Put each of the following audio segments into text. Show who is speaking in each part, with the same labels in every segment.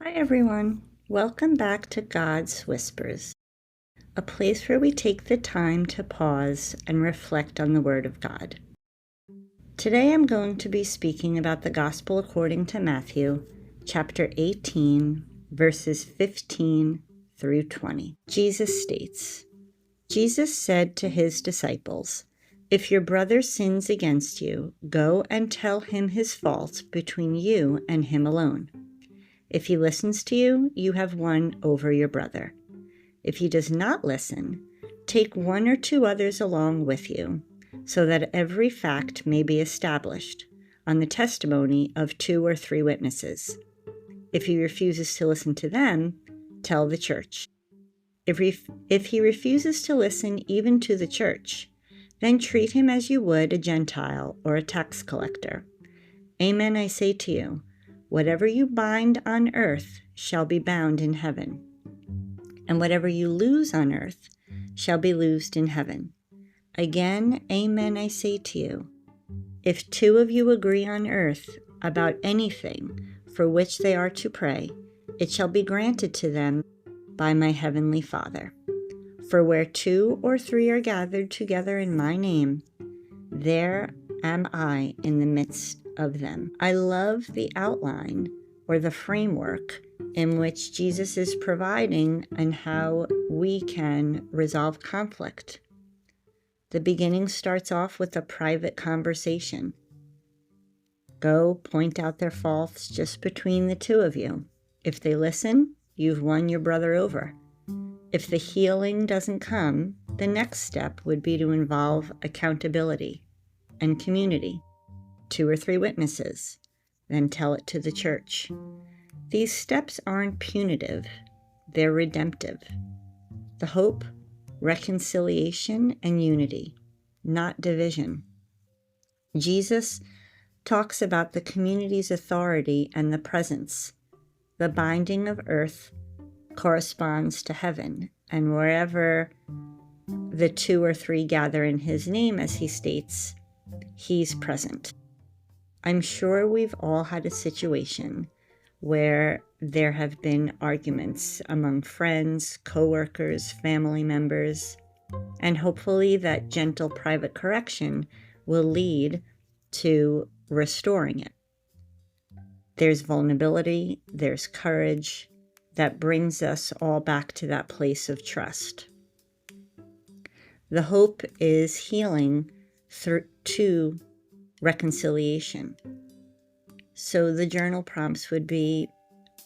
Speaker 1: Hi everyone, welcome back to God's Whispers, a place where we take the time to pause and reflect on the Word of God. Today I'm going to be speaking about the Gospel according to Matthew, chapter 18, verses 15 through 20. Jesus states, Jesus said to his disciples, "If your brother sins against you, go and tell him his fault between you and him alone. If he listens to you, you have won over your brother. If he does not listen, take one or two others along with you, so that every fact may be established on the testimony of 2 or 3 witnesses. If he refuses to listen to them, tell the church. If he refuses to listen even to the church, then treat him as you would a Gentile or a tax collector. Amen, I say to you, whatever you bind on earth shall be bound in heaven, and whatever you loose on earth shall be loosed in heaven. Again, amen, I say to you, if 2 of you agree on earth about anything for which they are to pray, it shall be granted to them by my heavenly Father. For where 2 or 3 are gathered together in my name, there am I in the midst of them." I love the outline or the framework in which Jesus is providing and how we can resolve conflict. The beginning starts off with a private conversation. Go point out their faults just between the 2 of you. If they listen, you've won your brother over. If the healing doesn't come, the next step would be to involve accountability and community, 2 or 3 witnesses, then tell it to the church. These steps aren't punitive, they're redemptive. The hope, reconciliation, and unity, not division. Jesus talks about the community's authority and the presence. The binding of earth corresponds to heaven, and wherever the 2 or 3 gather in his name, as he states, he's present. I'm sure we've all had a situation where there have been arguments among friends, coworkers, family members, and hopefully that gentle private correction will lead to restoring it. There's vulnerability, there's courage that brings us all back to that place of trust. The hope is healing to reconciliation. So the journal prompts would be,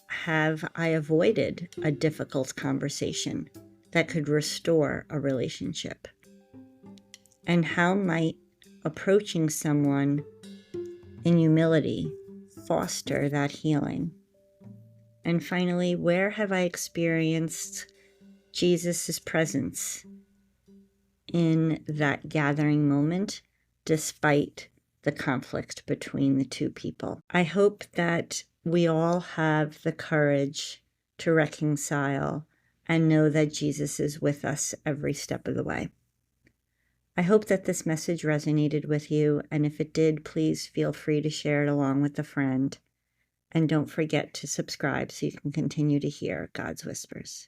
Speaker 1: have I avoided a difficult conversation that could restore a relationship? And how might approaching someone in humility foster that healing? And finally, where have I experienced Jesus' presence in that gathering moment despite the conflict between the 2 people? I hope that we all have the courage to reconcile and know that Jesus is with us every step of the way. I hope that this message resonated with you, and if it did, please feel free to share it along with a friend. And don't forget to subscribe so you can continue to hear God's Whispers.